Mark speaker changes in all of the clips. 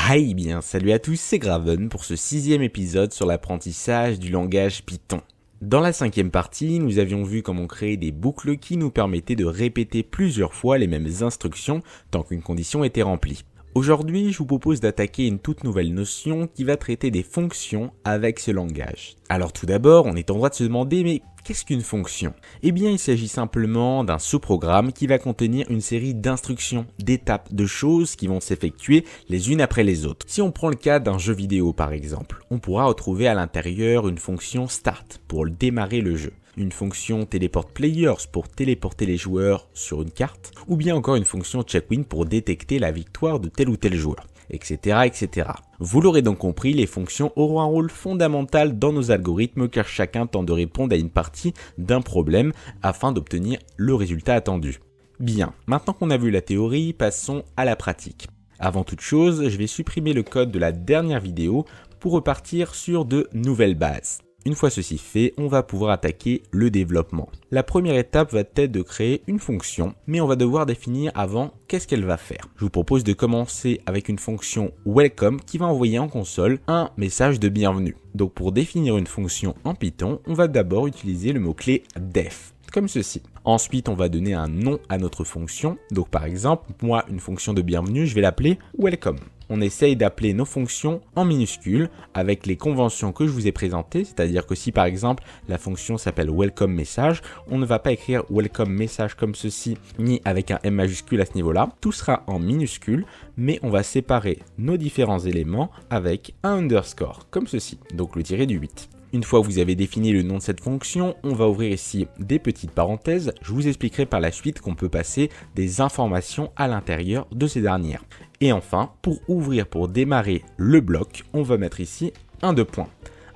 Speaker 1: Hi, bien, salut à tous, c'est Graven pour ce 6e épisode sur l'apprentissage du langage Python. Dans la 5e partie, nous avions vu comment créer des boucles qui nous permettaient de répéter plusieurs fois les mêmes instructions tant qu'une condition était remplie. Aujourd'hui, je vous propose d'attaquer une toute nouvelle notion qui va traiter des fonctions avec ce langage. Alors tout d'abord, on est en droit de se demander, mais qu'est-ce qu'une fonction ? Eh bien, il s'agit simplement d'un sous-programme qui va contenir une série d'instructions, d'étapes, de choses qui vont s'effectuer les unes après les autres. Si on prend le cas d'un jeu vidéo par exemple, on pourra retrouver à l'intérieur une fonction start pour démarrer le jeu, une fonction teleport players pour téléporter les joueurs sur une carte, ou bien encore une fonction check-win pour détecter la victoire de tel ou tel joueur, etc., etc. Vous l'aurez donc compris, les fonctions auront un rôle fondamental dans nos algorithmes car chacun tente de répondre à une partie d'un problème afin d'obtenir le résultat attendu. Bien, maintenant qu'on a vu la théorie, passons à la pratique. Avant toute chose, je vais supprimer le code de la dernière vidéo pour repartir sur de nouvelles bases. Une fois ceci fait, on va pouvoir attaquer le développement. La première étape va être de créer une fonction, mais on va devoir définir avant qu'est-ce qu'elle va faire. Je vous propose de commencer avec une fonction welcome qui va envoyer en console un message de bienvenue. Donc pour définir une fonction en Python, on va d'abord utiliser le mot-clé def, comme ceci. Ensuite, on va donner un nom à notre fonction. Donc par exemple, moi, une fonction de bienvenue, je vais l'appeler welcome. On essaye d'appeler nos fonctions en minuscules avec les conventions que je vous ai présentées, c'est-à-dire que si par exemple la fonction s'appelle welcome message, on ne va pas écrire welcome message comme ceci, ni avec un M majuscule à ce niveau-là, tout sera en minuscule, mais on va séparer nos différents éléments avec un underscore, comme ceci, donc le tiré du 8. Une fois que vous avez défini le nom de cette fonction, on va ouvrir ici des petites parenthèses. Je vous expliquerai par la suite qu'on peut passer des informations à l'intérieur de ces dernières. Et enfin, pour démarrer le bloc, on va mettre ici un 2 points.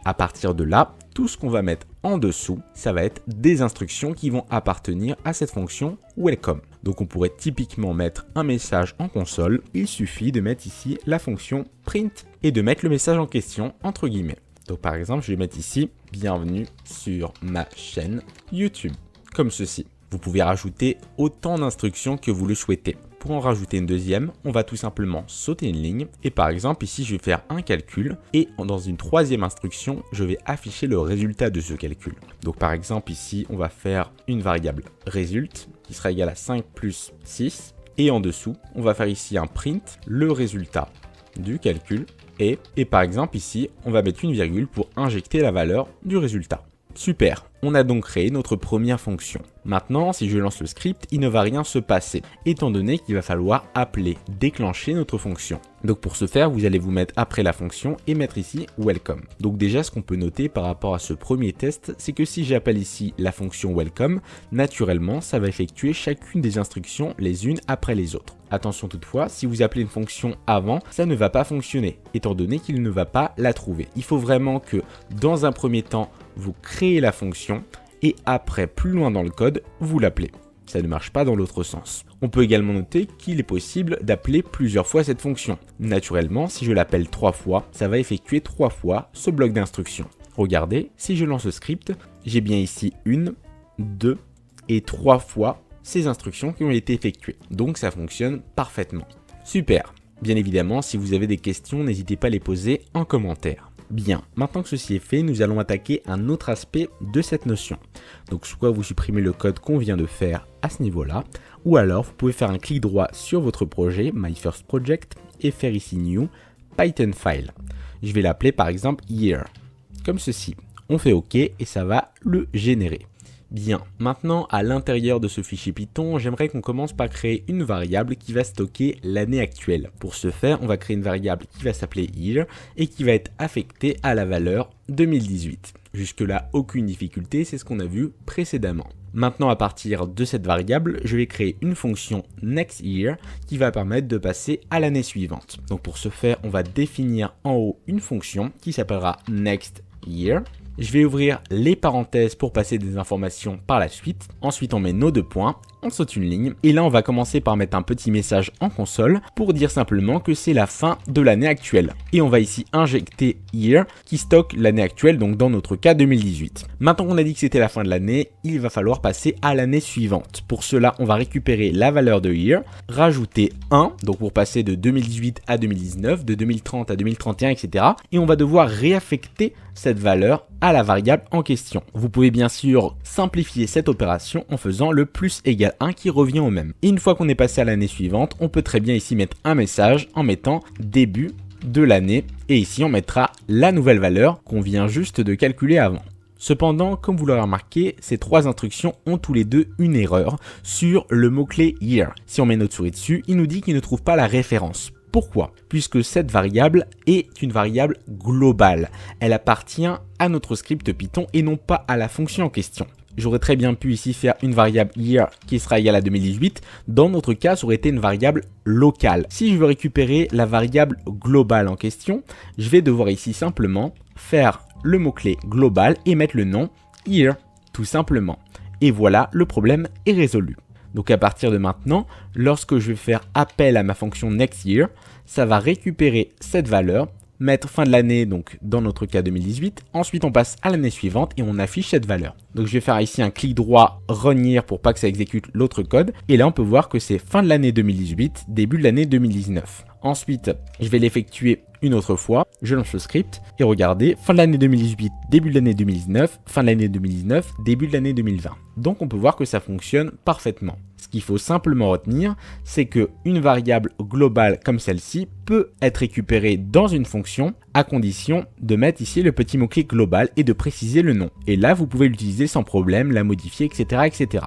Speaker 1: À partir de là, tout ce qu'on va mettre en dessous, ça va être des instructions qui vont appartenir à cette fonction welcome. Donc on pourrait typiquement mettre un message en console. Il suffit de mettre ici la fonction print et de mettre le message en question entre guillemets. Donc par exemple, je vais mettre ici « Bienvenue sur ma chaîne YouTube », comme ceci. Vous pouvez rajouter autant d'instructions que vous le souhaitez. Pour en rajouter une deuxième, on va tout simplement sauter une ligne. Et par exemple, ici, je vais faire un calcul. Et dans une troisième instruction, je vais afficher le résultat de ce calcul. Donc par exemple, ici, on va faire une variable result qui sera égale à 5 plus 6. Et en dessous, on va faire ici un print, le résultat du calcul. Et par exemple ici, on va mettre une virgule pour injecter la valeur du résultat. Super, on a donc créé notre première fonction. Maintenant, si je lance le script, il ne va rien se passer, étant donné qu'il va falloir appeler, déclencher notre fonction. Donc pour ce faire, vous allez vous mettre après la fonction et mettre ici welcome. Donc déjà, ce qu'on peut noter par rapport à ce premier test, c'est que si j'appelle ici la fonction welcome, naturellement, ça va effectuer chacune des instructions les unes après les autres. Attention toutefois, si vous appelez une fonction avant, ça ne va pas fonctionner, étant donné qu'il ne va pas la trouver. Il faut vraiment que, dans un premier temps, vous créez la fonction et après, plus loin dans le code, vous l'appelez. Ça ne marche pas dans l'autre sens. On peut également noter qu'il est possible d'appeler plusieurs fois cette fonction. Naturellement, si je l'appelle 3 fois, ça va effectuer 3 fois ce bloc d'instructions. Regardez, si je lance le script, j'ai bien ici 1, 2 et 3 fois ces instructions qui ont été effectuées. Donc ça fonctionne parfaitement. Super. Bien évidemment, si vous avez des questions, n'hésitez pas à les poser en commentaire. Bien, maintenant que ceci est fait, nous allons attaquer un autre aspect de cette notion. Donc soit vous supprimez le code qu'on vient de faire à ce niveau-là, ou alors vous pouvez faire un clic droit sur votre projet, My First Project, et faire ici New, Python File. Je vais l'appeler par exemple Year, comme ceci. On fait OK et ça va le générer. Bien, maintenant à l'intérieur de ce fichier Python, j'aimerais qu'on commence par créer une variable qui va stocker l'année actuelle. Pour ce faire, on va créer une variable qui va s'appeler year et qui va être affectée à la valeur 2018. Jusque-là, aucune difficulté, c'est ce qu'on a vu précédemment. Maintenant, à partir de cette variable, je vais créer une fonction nextYear qui va permettre de passer à l'année suivante. Donc pour ce faire, on va définir en haut une fonction qui s'appellera nextYear. Je vais ouvrir les parenthèses pour passer des informations par la suite. Ensuite, on met nos 2 points on saute une ligne et là on va commencer par mettre un petit message en console pour dire simplement que c'est la fin de l'année actuelle. Et on va ici injecter year qui stocke l'année actuelle, donc dans notre cas 2018. Maintenant qu'on a dit que c'était la fin de l'année, il va falloir passer à l'année suivante. Pour cela, on va récupérer la valeur de year, rajouter 1, donc pour passer de 2018 à 2019, de 2030 à 2031, etc. Et on va devoir réaffecter cette valeur à la variable en question. Vous pouvez bien sûr simplifier cette opération en faisant le plus égale 1 qui revient au même. Et une fois qu'on est passé à l'année suivante, on peut très bien ici mettre un message en mettant début de l'année et ici on mettra la nouvelle valeur qu'on vient juste de calculer avant. Cependant, comme vous l'aurez remarqué, ces trois instructions ont tous les deux une erreur sur le mot-clé year. Si on met notre souris dessus, il nous dit qu'il ne trouve pas la référence. Pourquoi? Puisque cette variable est une variable globale. Elle appartient à notre script Python et non pas à la fonction en question. J'aurais très bien pu ici faire une variable year qui sera égale à 2018. Dans notre cas, ça aurait été une variable locale. Si je veux récupérer la variable globale en question, je vais devoir ici simplement faire le mot-clé global et mettre le nom year, tout simplement. Et voilà, le problème est résolu. Donc à partir de maintenant, lorsque je vais faire appel à ma fonction nextYear, ça va récupérer cette valeur, mettre fin de l'année, donc dans notre cas 2018. Ensuite, on passe à l'année suivante et on affiche cette valeur. Donc je vais faire ici un clic droit run year pour pas que ça exécute l'autre code. Et là, on peut voir que c'est fin de l'année 2018, début de l'année 2019. Ensuite, je vais l'effectuer une autre fois, je lance le script et regardez, fin de l'année 2018, début de l'année 2019, fin de l'année 2019, début de l'année 2020. Donc on peut voir que ça fonctionne parfaitement. Ce qu'il faut simplement retenir, c'est qu'une variable globale comme celle-ci peut être récupérée dans une fonction à condition de mettre ici le petit mot-clé global et de préciser le nom. Et là, vous pouvez l'utiliser sans problème, la modifier, etc., etc.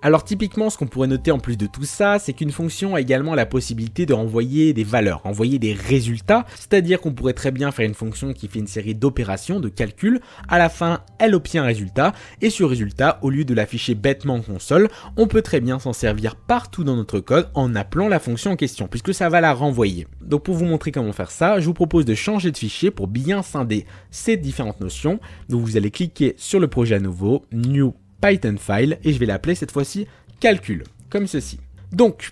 Speaker 1: Alors typiquement, ce qu'on pourrait noter en plus de tout ça, c'est qu'une fonction a également la possibilité de renvoyer des valeurs, renvoyer des résultats, c'est-à-dire qu'on pourrait très bien faire une fonction qui fait une série d'opérations, de calculs, à la fin, elle obtient un résultat, et ce résultat, au lieu de l'afficher bêtement en console, on peut très bien s'en servir partout dans notre code en appelant la fonction en question, puisque ça va la renvoyer. Donc pour vous montrer comment faire ça, je vous propose de changer de fichier pour bien scinder ces différentes notions. Donc vous allez cliquer sur le projet à nouveau, New Python file, et je vais l'appeler cette fois-ci calcul, comme ceci. Donc,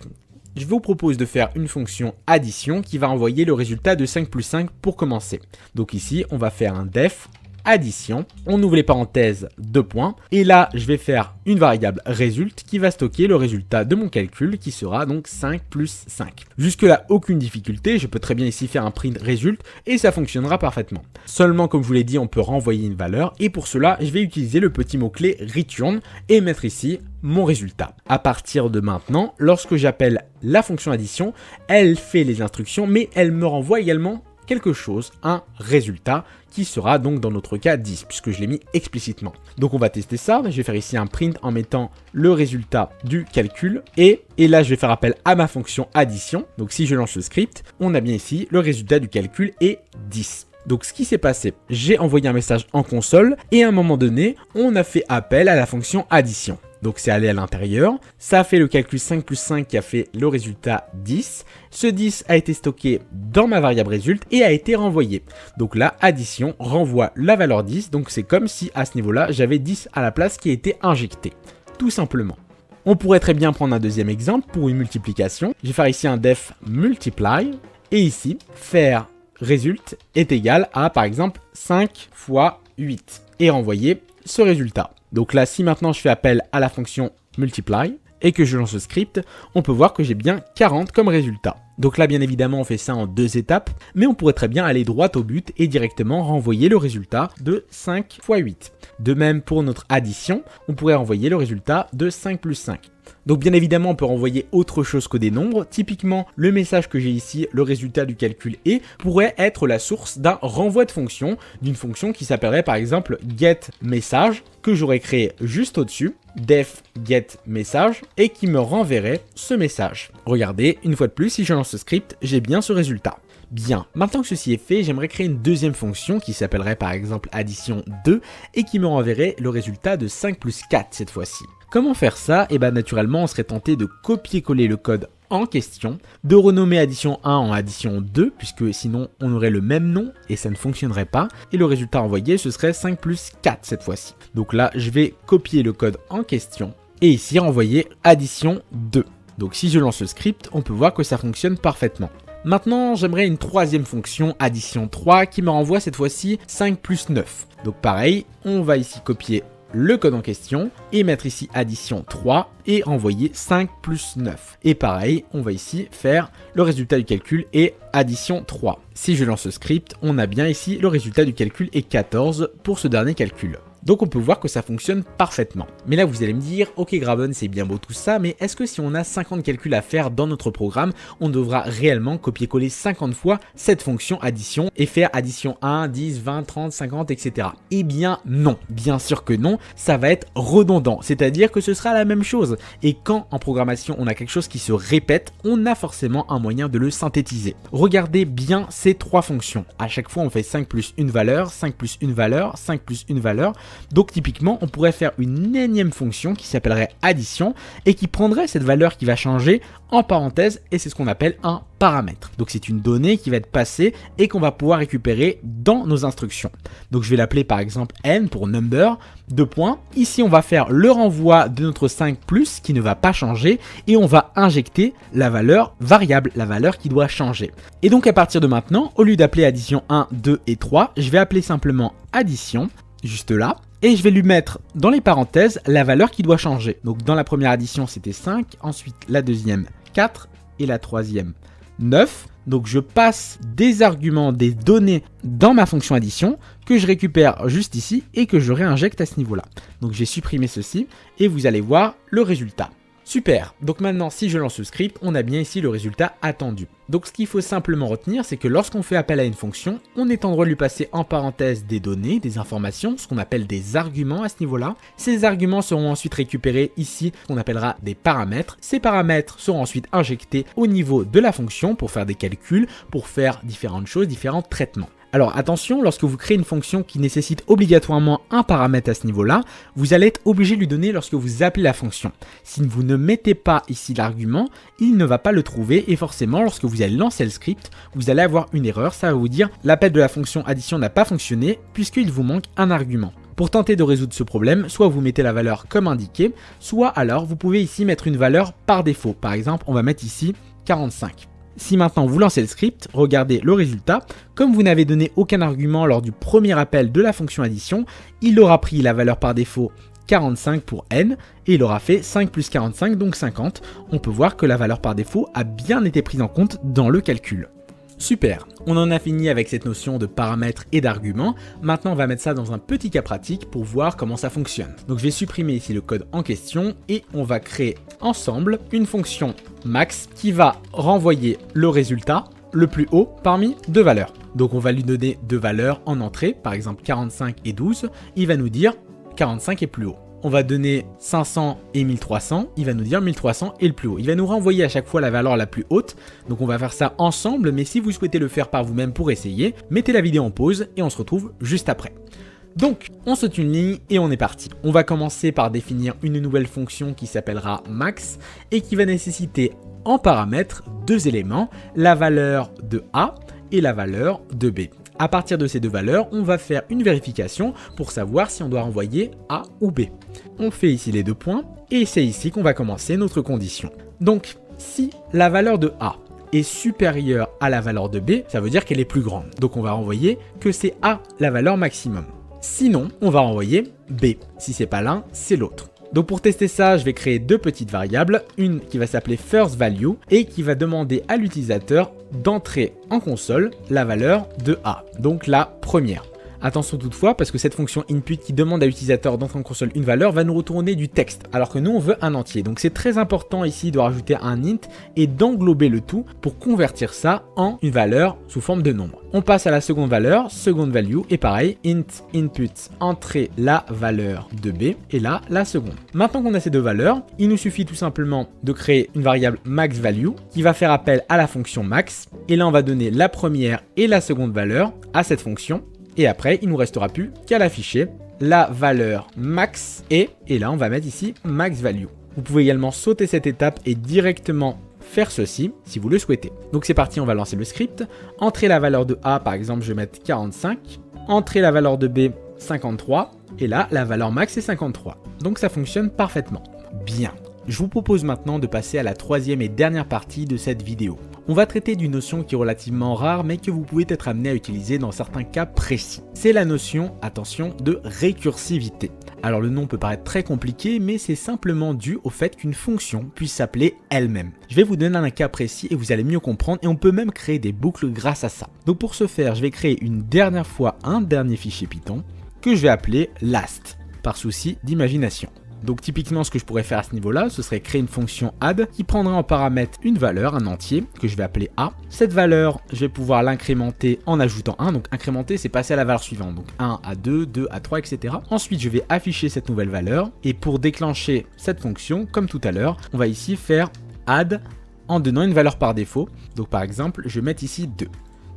Speaker 1: je vous propose de faire une fonction addition qui va envoyer le résultat de 5 plus 5 pour commencer. Donc ici, on va faire un def addition, on ouvre les parenthèses, 2 points, et là, je vais faire une variable result qui va stocker le résultat de mon calcul qui sera donc 5 plus 5. Jusque là, aucune difficulté, je peux très bien ici faire un print result et ça fonctionnera parfaitement. Seulement, comme je vous l'ai dit, on peut renvoyer une valeur et pour cela, je vais utiliser le petit mot-clé return et mettre ici mon résultat. À partir de maintenant, lorsque j'appelle la fonction addition, elle fait les instructions, mais elle me renvoie également quelque chose, un résultat qui sera donc dans notre cas 10 puisque je l'ai mis explicitement. Donc on va tester ça, je vais faire ici un print en mettant le résultat du calcul et là je vais faire appel à ma fonction addition. Donc si je lance le script, on a bien ici le résultat du calcul est 10. Donc ce qui s'est passé, j'ai envoyé un message en console et à un moment donné, on a fait appel à la fonction addition. Donc c'est allé à l'intérieur, ça a fait le calcul 5 plus 5 qui a fait le résultat 10. Ce 10 a été stocké dans ma variable result et a été renvoyé. Donc là, addition renvoie la valeur 10, donc c'est comme si à ce niveau-là, j'avais 10 à la place qui a été injecté, tout simplement. On pourrait très bien prendre un deuxième exemple pour une multiplication. Je vais faire ici un def multiply et ici, faire result est égal à par exemple 5 fois 8 et renvoyer ce résultat. Donc là, si maintenant je fais appel à la fonction multiply et que je lance le script, on peut voir que j'ai bien 40 comme résultat. Donc là, bien évidemment, on fait ça en 2 étapes, mais on pourrait très bien aller droit au but et directement renvoyer le résultat de 5 fois 8. De même, pour notre addition, on pourrait renvoyer le résultat de 5 plus 5. Donc bien évidemment, on peut renvoyer autre chose que des nombres. Typiquement, le message que j'ai ici, le résultat du calcul est, pourrait être la source d'un renvoi de fonction, d'une fonction qui s'appellerait par exemple getMessage, que j'aurais créé juste au-dessus, def getMessage, et qui me renverrait ce message. Regardez, une fois de plus, si je lance ce script, j'ai bien ce résultat. Bien, maintenant que ceci est fait, j'aimerais créer une deuxième fonction qui s'appellerait par exemple addition 2 et qui me renverrait le résultat de 5 plus 4 cette fois-ci. Comment faire ça? Et bien naturellement, on serait tenté de copier-coller le code en question, de renommer addition 1 en addition 2, puisque sinon on aurait le même nom et ça ne fonctionnerait pas, et le résultat envoyé ce serait 5 plus 4 cette fois-ci. Donc là, je vais copier le code en question, et ici renvoyer addition 2. Donc si je lance le script, on peut voir que ça fonctionne parfaitement. Maintenant, j'aimerais une troisième fonction, addition 3, qui me renvoie cette fois-ci 5 plus 9. Donc pareil, on va ici copier le code en question et mettre ici addition 3 et renvoyer 5 plus 9. Et pareil, on va ici faire le résultat du calcul et addition 3. Si je lance le script, on a bien ici le résultat du calcul est 14 pour ce dernier calcul. Donc on peut voir que ça fonctionne parfaitement. Mais là vous allez me dire, ok Graven c'est bien beau tout ça, mais est-ce que si on a 50 calculs à faire dans notre programme, on devra réellement copier-coller 50 fois cette fonction addition et faire addition 1, 10, 20, 30, 50, etc. Eh bien non, bien sûr que non, ça va être redondant, c'est-à-dire que ce sera la même chose. Et quand en programmation on a quelque chose qui se répète, on a forcément un moyen de le synthétiser. Regardez bien ces trois fonctions. À chaque fois on fait 5 plus une valeur, 5 plus une valeur, 5 plus une valeur. Donc typiquement, on pourrait faire une énième fonction qui s'appellerait addition et qui prendrait cette valeur qui va changer en parenthèse et c'est ce qu'on appelle un paramètre. Donc c'est une donnée qui va être passée et qu'on va pouvoir récupérer dans nos instructions. Donc je vais l'appeler par exemple n pour number, 2 points. Ici on va faire le renvoi de notre 5 plus qui ne va pas changer et on va injecter la valeur variable, la valeur qui doit changer. Et donc à partir de maintenant, au lieu d'appeler addition 1, 2 et 3, je vais appeler simplement addition, juste là, et je vais lui mettre dans les parenthèses la valeur qui doit changer. Donc dans la première addition c'était 5, ensuite la deuxième 4 et la troisième 9. Donc je passe des arguments, des données dans ma fonction addition que je récupère juste ici et que je réinjecte à ce niveau-là. Donc j'ai supprimé ceci et vous allez voir le résultat. Super, donc maintenant si je lance le script, on a bien ici le résultat attendu. Donc ce qu'il faut simplement retenir, c'est que lorsqu'on fait appel à une fonction, on est en droit de lui passer en parenthèse des données, des informations, ce qu'on appelle des arguments à ce niveau-là. Ces arguments seront ensuite récupérés ici, qu'on appellera des paramètres. Ces paramètres seront ensuite injectés au niveau de la fonction pour faire des calculs, pour faire différentes choses, différents traitements. Alors attention, lorsque vous créez une fonction qui nécessite obligatoirement un paramètre à ce niveau-là, vous allez être obligé de lui donner lorsque vous appelez la fonction. Si vous ne mettez pas ici l'argument, il ne va pas le trouver et forcément lorsque vous allez lancer le script, vous allez avoir une erreur, ça va vous dire l'appel de la fonction addition n'a pas fonctionné puisqu'il vous manque un argument. Pour tenter de résoudre ce problème, soit vous mettez la valeur comme indiqué, soit alors vous pouvez ici mettre une valeur par défaut. Par exemple, on va mettre ici 45. Si maintenant vous lancez le script, regardez le résultat. Comme vous n'avez donné aucun argument lors du premier appel de la fonction addition, il aura pris la valeur par défaut 45 pour n et il aura fait 5 plus 45 donc 50. On peut voir que la valeur par défaut a bien été prise en compte dans le calcul. Super, on en a fini avec cette notion de paramètres et d'arguments. Maintenant on va mettre ça dans un petit cas pratique pour voir comment ça fonctionne. Donc je vais supprimer ici le code en question et on va créer ensemble une fonction max qui va renvoyer le résultat le plus haut parmi deux valeurs. Donc on va lui donner deux valeurs en entrée, par exemple 45 et 12, il va nous dire 45 est plus haut. On va donner 500 et 1300, il va nous dire 1300 est le plus haut. Il va nous renvoyer à chaque fois la valeur la plus haute. Donc on va faire ça ensemble, mais si vous souhaitez le faire par vous-même pour essayer, mettez la vidéo en pause et on se retrouve juste après. Donc, on saute une ligne et on est parti. On va commencer par définir une nouvelle fonction qui s'appellera max et qui va nécessiter en paramètre deux éléments, la valeur de A et la valeur de B. À partir de ces deux valeurs, on va faire une vérification pour savoir si on doit renvoyer A ou B. On fait ici les deux points et c'est ici qu'on va commencer notre condition. Donc, si la valeur de A est supérieure à la valeur de B, ça veut dire qu'elle est plus grande. Donc, on va renvoyer que c'est A la valeur maximum. Sinon, on va renvoyer B. Si c'est pas l'un, c'est l'autre. Donc pour tester ça, je vais créer deux petites variables, une qui va s'appeler firstValue et qui va demander à l'utilisateur d'entrer en console la valeur de A, donc la première. Attention toutefois, parce que cette fonction input qui demande à l'utilisateur d'entrer en console une valeur va nous retourner du texte, alors que nous on veut un entier. Donc c'est très important ici de rajouter un int et d'englober le tout pour convertir ça en une valeur sous forme de nombre. On passe à la seconde valeur, second value, et pareil, int input, entrer la valeur de B, et là, la seconde. Maintenant qu'on a ces deux valeurs, il nous suffit tout simplement de créer une variable maxValue qui va faire appel à la fonction max, et là on va donner la première et la seconde valeur à cette fonction. Et après, il ne nous restera plus qu'à l'afficher la valeur max et là, on va mettre ici max value. Vous pouvez également sauter cette étape et directement faire ceci si vous le souhaitez. Donc c'est parti, on va lancer le script. Entrer la valeur de A, par exemple, je vais mettre 45. Entrer la valeur de B, 53. Et là, la valeur max est 53. Donc ça fonctionne parfaitement. Bien. Je vous propose maintenant de passer à la troisième et dernière partie de cette vidéo. On va traiter d'une notion qui est relativement rare mais que vous pouvez être amené à utiliser dans certains cas précis. C'est la notion, attention, de récursivité. Alors le nom peut paraître très compliqué mais c'est simplement dû au fait qu'une fonction puisse s'appeler elle-même. Je vais vous donner un cas précis et vous allez mieux comprendre et on peut même créer des boucles grâce à ça. Donc pour ce faire, je vais créer une dernière fois un dernier fichier Python que je vais appeler last par souci d'imagination. Donc typiquement ce que je pourrais faire à ce niveau-là, ce serait créer une fonction add qui prendrait en paramètre une valeur, un entier, que je vais appeler a. Cette valeur, je vais pouvoir l'incrémenter en ajoutant 1. Donc incrémenter, c'est passer à la valeur suivante. Donc 1 à 2, 2 à 3, etc. Ensuite, je vais afficher cette nouvelle valeur. Et pour déclencher cette fonction, comme tout à l'heure, on va ici faire add en donnant une valeur par défaut. Donc par exemple, je vais mettre ici 2.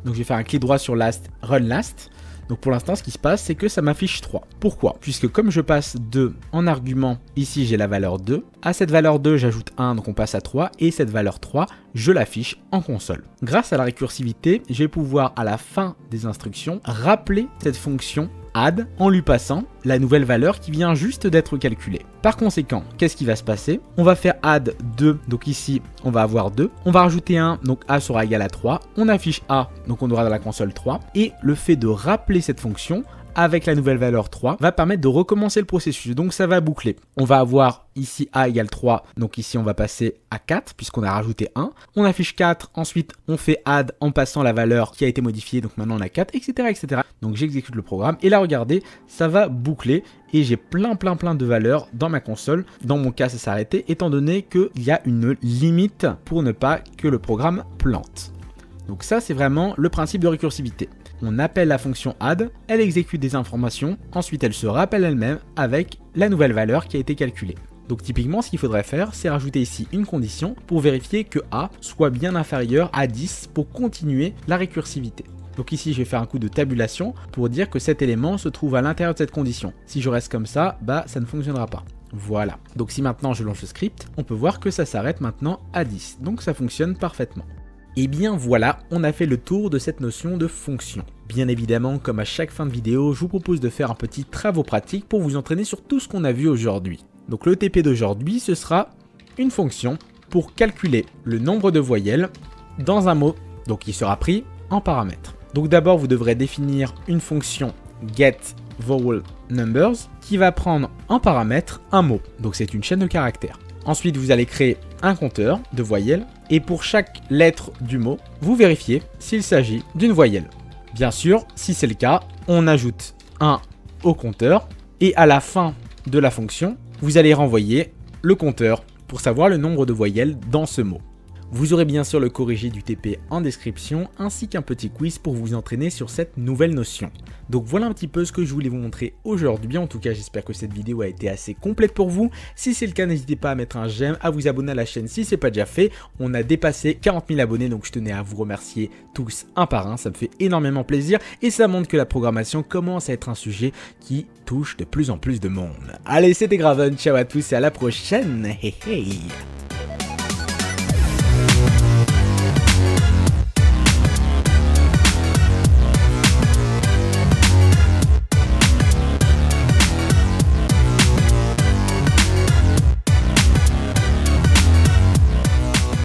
Speaker 1: Donc je vais faire un clic droit sur last, run last. Donc pour l'instant, ce qui se passe, c'est que ça m'affiche 3. Pourquoi? Puisque comme je passe 2 en argument, ici j'ai la valeur 2. À cette valeur 2, j'ajoute 1, donc on passe à 3. Et cette valeur 3, je l'affiche en console. Grâce à la récursivité, je vais pouvoir à la fin des instructions rappeler cette fonction add en lui passant la nouvelle valeur qui vient juste d'être calculée. Par conséquent, qu'est-ce qui va se passer? On va faire add 2, donc ici on va avoir 2. On va rajouter 1, donc a sera égal à 3. On affiche a, donc on aura dans la console 3. Et le fait de rappeler cette fonction avec la nouvelle valeur 3 va permettre de recommencer le processus. Donc ça va boucler. On va avoir ici a égale 3, donc ici on va passer à 4 puisqu'on a rajouté 1. On affiche 4, ensuite on fait add en passant la valeur qui a été modifiée, donc maintenant on a 4, etc. etc. Donc j'exécute le programme et là regardez, ça va boucler et j'ai plein de valeurs dans ma console. Dans mon cas ça s'est arrêté étant donné qu'il y a une limite pour ne pas que le programme plante. Donc ça c'est vraiment le principe de récursivité. On appelle la fonction add, elle exécute des informations, ensuite elle se rappelle elle-même avec la nouvelle valeur qui a été calculée. Donc typiquement ce qu'il faudrait faire, c'est rajouter ici une condition pour vérifier que a soit bien inférieur à 10 pour continuer la récursivité. Donc ici je vais faire un coup de tabulation pour dire que cet élément se trouve à l'intérieur de cette condition. Si je reste comme ça, ça ne fonctionnera pas. Voilà. Donc si maintenant je lance le script, on peut voir que ça s'arrête maintenant à 10. Donc ça fonctionne parfaitement. Et bien voilà, on a fait le tour de cette notion de fonction. Bien évidemment, comme à chaque fin de vidéo, je vous propose de faire un petit travaux pratique pour vous entraîner sur tout ce qu'on a vu aujourd'hui. Donc le TP d'aujourd'hui, ce sera une fonction pour calculer le nombre de voyelles dans un mot, donc qui sera pris en paramètres. Donc d'abord, vous devrez définir une fonction getVowelNumbers qui va prendre en paramètre un mot, donc c'est une chaîne de caractères. Ensuite, vous allez créer un compteur de voyelles et pour chaque lettre du mot, vous vérifiez s'il s'agit d'une voyelle. Bien sûr, si c'est le cas, on ajoute 1 au compteur et à la fin de la fonction, vous allez renvoyer le compteur pour savoir le nombre de voyelles dans ce mot. Vous aurez bien sûr le corrigé du TP en description ainsi qu'un petit quiz pour vous entraîner sur cette nouvelle notion. Donc voilà un petit peu ce que je voulais vous montrer aujourd'hui. En tout cas, j'espère que cette vidéo a été assez complète pour vous. Si c'est le cas, n'hésitez pas à mettre un j'aime, à vous abonner à la chaîne si ce n'est pas déjà fait. On a dépassé 40 000 abonnés, donc je tenais à vous remercier tous un par un. Ça me fait énormément plaisir et ça montre que la programmation commence à être un sujet qui touche de plus en plus de monde. Allez, c'était Graven, ciao à tous et à la prochaine. Hey, hey.